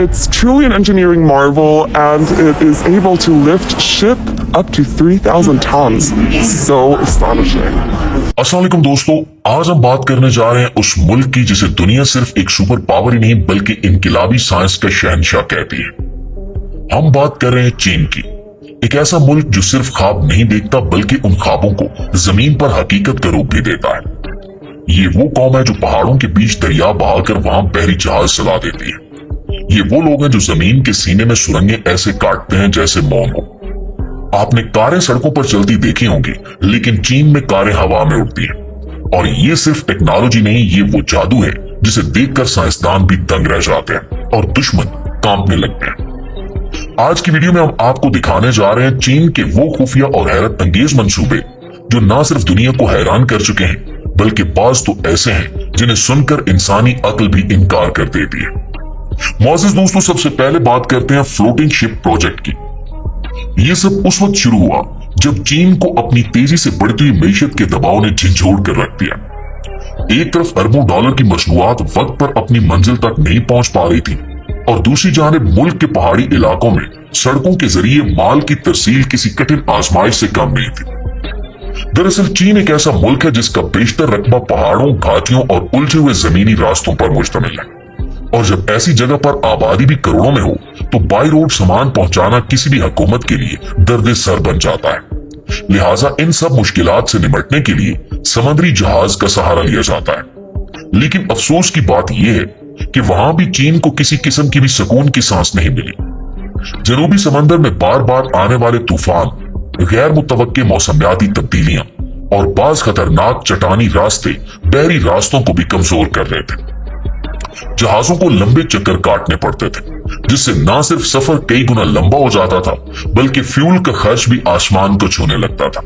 It's truly an engineering marvel, and it is able to lift ship up to 3,000 tons. So astonishing. अस्सलाम वालेकुम दोस्तों, आज हम बात करने जा रहे हैं उस मुल्क की जिसे दुनिया सिर्फ एक सुपर पावर ही नहीं बल्कि इनकलाबी साइंस का शहंशाह कहती है। हम बात कर रहे हैं चीन की, एक ऐसा मुल्क जो सिर्फ ख्वाब नहीं देखता बल्कि उन ख्वाबों को जमीन पर हकीकत का रूप भी देता है। ये वो कौम है जो पहाड़ों के बीच दरिया बहाकर वहां बहरी जहाज चला देती है। ये वो लोग हैं जो जमीन के सीने में सुरंगें ऐसे काटते हैं जैसे मौन हो। आपने कारें सड़कों पर चलती देखी होंगी, लेकिन चीन में कारें हवा में उड़ती हैं। और ये सिर्फ टेक्नोलॉजी नहीं, ये वो जादू है जिसे देखकर साइंसदान भी दंग रह जाते हैं और दुश्मन कांपने लगते हैं। आज की वीडियो में हम आपको दिखाने जा रहे हैं चीन के वो खुफिया और हैरत अंगेज मंसूबे जो न सिर्फ दुनिया को हैरान कर चुके हैं बल्कि बाज तो ऐसे हैं जिन्हें सुनकर इंसानी अक्ल भी इनकार कर देती है। मौजूद दोस्तों, सबसे पहले बात करते हैं फ्लोटिंग शिप प्रोजेक्ट की। ये सब उस वक्त शुरू हुआ जब चीन को अपनी तेजी से बढ़ती हुई मईशत के दबाव ने झंझोड़ कर रख दिया। एक तरफ अरबों डॉलर की मसनूआत वक्त पर अपनी मंजिल तक नहीं पहुंच पा रही थी और दूसरी जानिब मुल्क के पहाड़ी इलाकों में सड़कों के जरिए माल की तरसील किसी कठिन आजमाइश से कम नहीं थी। दरअसल चीन एक ऐसा मुल्क है जिसका बेशतर रकबा पहाड़ों, घाटियों और उलझे हुए जमीनी रास्तों पर मुश्तमिल है। और जब ऐसी जगह पर आबादी भी करोड़ों में हो तो बाई रोड सामान पहुंचाना किसी भी हुकूमत के लिए दर्द सर बन जाता है। लिहाजा इन सब मुश्किलात से निपटने के लिए समुद्री जहाज का सहारा लिया जाता है। लेकिन अफसोस की बात यह है कि वहां भी चीन को किसी किस्म की भी सुकून की सांस नहीं मिली। जनूबी समंदर में बार बार आने वाले तूफान, गैर मुतवक्के मौसमियाती तब्दीलियां और बाज खतरनाक चट्टानी रास्ते बहरी रास्तों को भी कमजोर कर रहे थे। जहाजों को लंबे चक्कर काटने पड़ते थे जिससे न सिर्फ सफर कई गुना लंबा हो जाता था बल्कि फ्यूल का खर्च भी आसमान को छूने लगता था।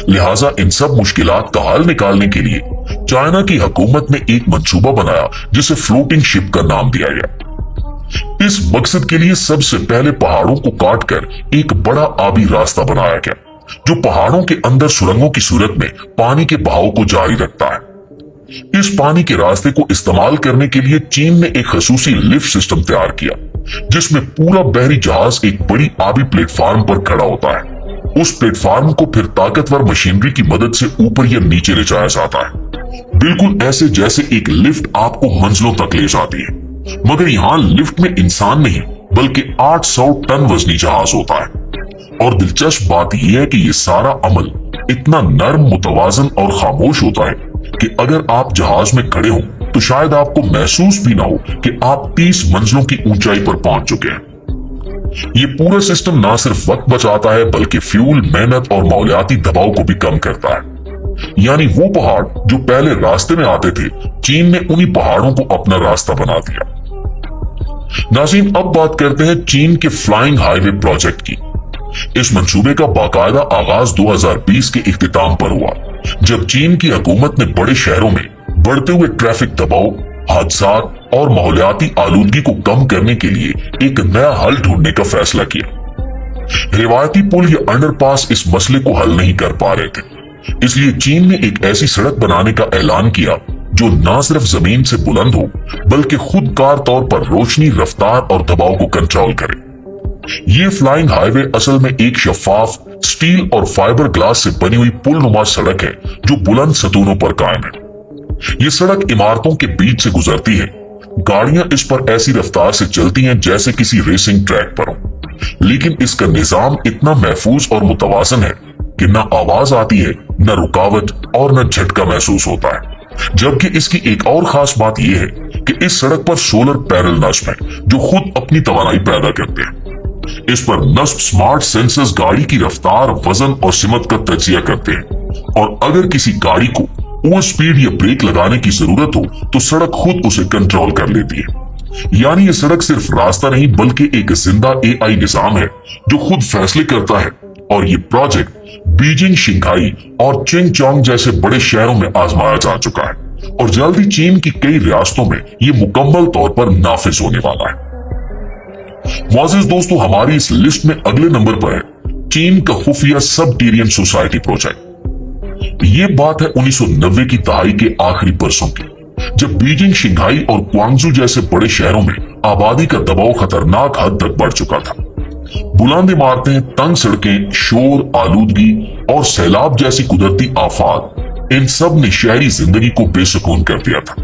लिहाजा इन सब मुश्किलात का हल निकालने के लिए चाइना की हुकूमत ने एक मंसूबा बनाया जिसे फ्लोटिंग शिप का नाम दिया गया। इस मकसद के लिए सबसे पहले पहाड़ों को काटकर एक बड़ा आबी रास्ता बनाया गया जो पहाड़ों के अंदर सुरंगों की सूरत में पानी के बहाव को जारी रखता है। इस पानी के रास्ते को इस्तेमाल करने के लिए चीन ने एक खसूसी लिफ्ट सिस्टम तैयार किया जिसमें पूरा बहरी जहाज एक बड़ी आबी प्लेटफार्म पर खड़ा होता है। उस प्लेटफार्म को फिर ताकतवर मशीनरी की मदद से ऊपर या नीचे ले जाया जाता है, बिल्कुल ऐसे जैसे एक लिफ्ट आपको मंजिलों तक ले जाती है। मगर यहाँ लिफ्ट में इंसान नहीं बल्कि 800 टन वजनी जहाज होता है। और दिलचस्प बात यह है कि ये सारा अमल इतना नर्म, मुतवाजन और खामोश होता है कि अगर आप जहाज में खड़े हो तो शायद आपको महसूस भी ना हो कि आप 30 मंजिलों की ऊंचाई पर पहुंच चुके हैं। ये पूरा सिस्टम ना सिर्फ वक्त बचाता है बल्कि फ्यूल, मेहनत और माहौलियाती दबाव को भी कम करता है। यानी वो पहाड़ जो पहले रास्ते में आते थे, चीन ने उन्हीं पहाड़ों को अपना रास्ता बना दिया। नाज़रीन, अब बात करते हैं चीन के फ्लाइंग हाईवे प्रोजेक्ट की। इस मंसूबे का बाकायदा आगाज 2020 के इख्तिताम पर हुआ जब चीन की हुकूमत ने बड़े शहरों में बढ़ते हुए ट्रैफिक दबाव, हादसात और माहौलियाती आलूदगी को कम करने के लिए एक नया हल ढूंढने का फैसला किया। रिवायती पुल या अंडरपास इस मसले को हल नहीं कर पा रहे थे, इसलिए चीन ने एक ऐसी सड़क बनाने का ऐलान किया जो न सिर्फ जमीन से बुलंद हो बल्कि खुदकार तौर पर रोशनी, रफ्तार और दबाव को कंट्रोल करे। ये फ्लाइंग हाईवे असल में एक शफाफ स्टील और फाइबर ग्लास से बनी हुई पुल नुमा सड़क है जो बुलंद सतूनों पर कायम है। ये सड़क इमारतों के बीच से गुजरती है। गाड़ियां इस पर ऐसी रफ्तार से चलती हैं जैसे किसी रेसिंग ट्रैक पर हो, लेकिन इसका निजाम इतना महफूज और मुतवाजन है कि न आवाज आती है, न रुकावट और न झटका महसूस होता है। जबकि इसकी एक और खास बात यह है कि इस सड़क पर सोलर पैनल नस्ब है जो खुद अपनी तवानाई पैदा करते हैं। इस पर नस्ब स्मार्ट सेंसर्स गाड़ी की रफ्तार, वजन और सिमत का तजिया करते हैं और अगर किसी गाड़ी को ओवर स्पीड या ब्रेक लगाने की जरूरत हो तो सड़क खुद उसे कंट्रोल कर लेती है। यानी ये सड़क सिर्फ रास्ता नहीं बल्कि एक जिंदा AI निजाम है जो खुद फैसले करता है। और ये प्रोजेक्ट बीजिंग, शिंघाई और चिंगचोंग जैसे बड़े शहरों में आजमाया जा चुका है और जल्द ही चीन की कई रियासतों में ये मुकम्मल तौर पर नाफिज होने वाला है। मुआज़िज़ दोस्तों, हमारी इस लिस्ट में अगले नंबर पर है चीन का खुफिया सबटेरियन सोसाइटी प्रोजेक्ट। ये बात है 1990 की दहाई के आखिरी बरसों की, जब बीजिंग, शिंघाई और ग्वांगझू जैसे बड़े शहरों में आबादी का दबाव खतरनाक हद तक बढ़ चुका था। बुलंद इमारतें, तंग सड़कें, शोर, आलूदगी और सैलाब जैसी कुदरती आफात, इन सब ने शहरी जिंदगी को बेसुकून कर दिया था।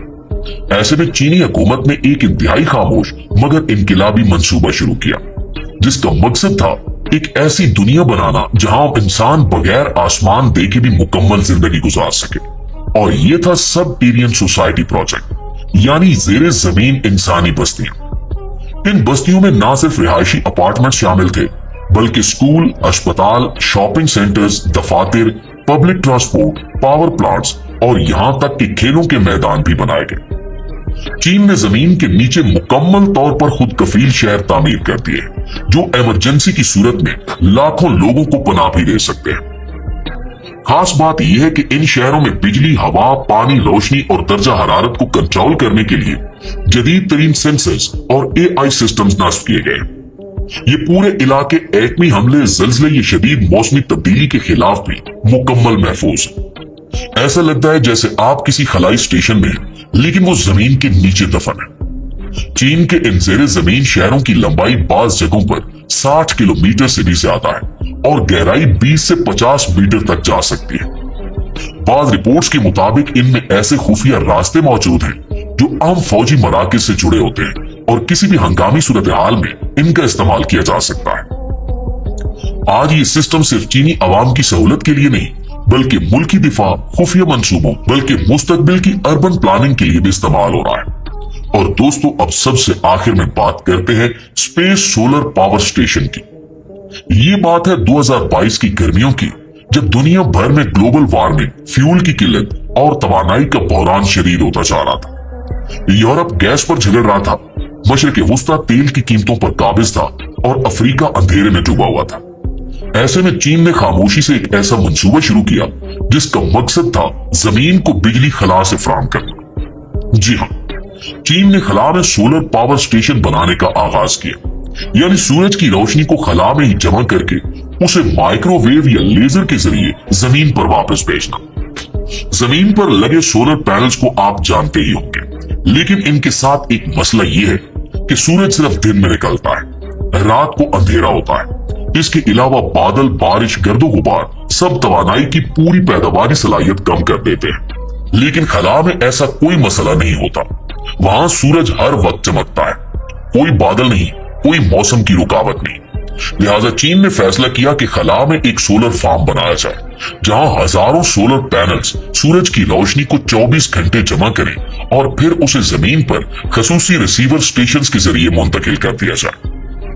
ऐसे में चीनी हुकूमत ने एक इंतहाई खामोश मगर इनकलाबी मंसूबा शुरू किया, जिसका मकसद था एक ऐसी दुनिया बनाना जहां इंसान बगैर आसमान देखे भी मुकम्मल जिंदगी गुजार सके। और ये था सब एरियन सोसाइटी प्रोजेक्ट, यानी जेरे जमीन इंसानी बस्तियां। इन बस्तियों में न सिर्फ रिहायशी अपार्टमेंट शामिल थे, बल्कि स्कूल, अस्पताल, शॉपिंग सेंटर्स, दफातर, पब्लिक ट्रांसपोर्ट, पावर प्लांट्स और यहां तक कि खेलों के मैदान भी बनाए गए। चीन ने जमीन के नीचे मुकम्मल तौर पर खुद कफील शहर तामीर कर दिए, जो इमरजेंसी की सूरत में लाखों लोगों को पनाह भी दे सकते हैं। खास बात यह है कि इन शहरों में बिजली, हवा, पानी, रोशनी और दर्जा हरारत को कंट्रोल करने के लिए जदीद तरीन सेंसर्स और AI सिस्टम्स नस्ब किए गए। ये पूरे इलाके एटमी हमले, ज़लज़ले या शदीद मौसमी तब्दीली के खिलाफ भी मुकम्मल महफूज है। ऐसा लगता है जैसे आप किसी खलाई स्टेशन में हैं, लेकिन वो जमीन के नीचे दफन है। चीन के इन जेरे जमीन शहरों की लंबाई बाज जगहों पर 60 किलोमीटर से भी ज्यादा है और गहराई 20 से 50 मीटर तक जा सकती है। बाद रिपोर्ट्स के मुताबिक इनमें ऐसे खुफिया रास्ते मौजूद हैं जो आम फौजी मराकज से जुड़े होते हैं और किसी भी हंगामी सूरत हाल में इनका इस्तेमाल किया जा सकता है। आज ये सिस्टम सिर्फ चीनी अवाम की सहूलत के लिए नहीं, बल्कि मुल्की दिफा, खुफिया मंसूबों, बल्कि मुस्तकबिल की अर्बन प्लानिंग के लिए भी इस्तेमाल हो रहा है। और दोस्तों, अब सबसे आखिर में बात करते हैं स्पेस सोलर पावर स्टेशन की। ये बात है 2022 की गर्मियों की, जब दुनिया भर में ग्लोबल वार्मिंग, फ्यूल की किल्लत और तवानाई का बहरान शदीद होता जा रहा था। यूरोप गैस पर झगड़ रहा था, मशरिक वस्ता तेल की कीमतों पर काबिज था और अफ्रीका अंधेरे में डूबा हुआ था। ऐसे में चीन ने खामोशी से एक ऐसा मंसूबा शुरू किया जिसका मकसद था जमीन को बिजली खला से फराहम करना। जी हाँ, चीन ने खला में सोलर पावर स्टेशन बनाने का आगाज किया, यानी सूरज की रोशनी को खला में ही जमा करके उसे माइक्रोवेव या लेजर के जरिए जमीन पर वापस भेजना। जमीन पर लगे सोलर पैनल्स को आप जानते ही होंगे, लेकिन इनके साथ एक मसला ये है कि सूरज सिर्फ दिन में निकलता है, रात को अंधेरा होता है। इसके अलावा बादल, बारिश, गर्दो गुबार सब तवानाई की पूरी पैदावारी सलाहियत कम कर देते हैं। लेकिन खला में ऐसा कोई मसला नहीं होता। वहां सूरज हर वक्त चमकता है, कोई बादल नहीं, कोई मौसम की रुकावट नहीं। लिहाजा चीन ने फैसला किया कि खला में एक सोलर फार्म बनाया जाए, जहां हजारों सोलर पैनल्स सूरज की रोशनी को 24 घंटे जमा करें और फिर उसे जमीन पर खसूसी रिसीवर स्टेशंस के जरिए मुंतकिल कर दिया जाए।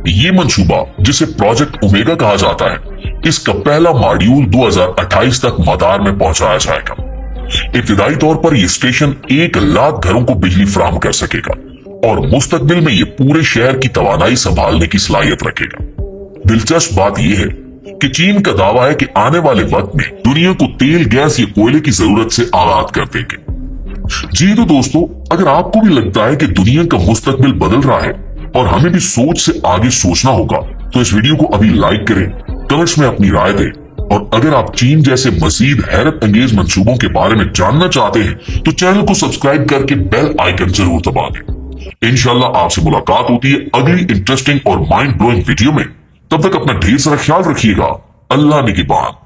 ये मंसूबा, जिसे प्रोजेक्ट ओमेगा कहा जाता है, इसका पहला मॉड्यूल 2028 तक मदार में पहुंचाया जाएगा। इब्तिदाई तौर पर यह स्टेशन 1 लाख घरों को बिजली फराहम कर सकेगा और मुस्तकबिल में ये पूरे शहर की तवानाई संभालने की सलाहियत रखेगा। दिलचस्प बात यह है कि चीन का दावा है कि आने वाले वक्त में दुनिया को तेल, गैस या कोयले की जरूरत से आजाद कर देंगे। जी तो दोस्तों, अगर आपको भी लगता है कि दुनिया का मुस्तकबिल बदल रहा है और हमें भी सोच से आगे सोचना होगा, तो इस वीडियो को अभी लाइक करें, कमेंट्स में अपनी राय दें। और अगर आप चीन जैसे मजीद हैरत अंगेज मंसूबों के बारे में जानना चाहते हैं, तो चैनल को सब्सक्राइब करके बेल आइकन जरूर दबा दें। इंशाल्लाह आपसे मुलाकात होती है अगली इंटरेस्टिंग और माइंड ब्लोइंग वीडियो में। तब तक अपना ढेर सारा ख्याल रखिएगा। अल्लाह निगहबान।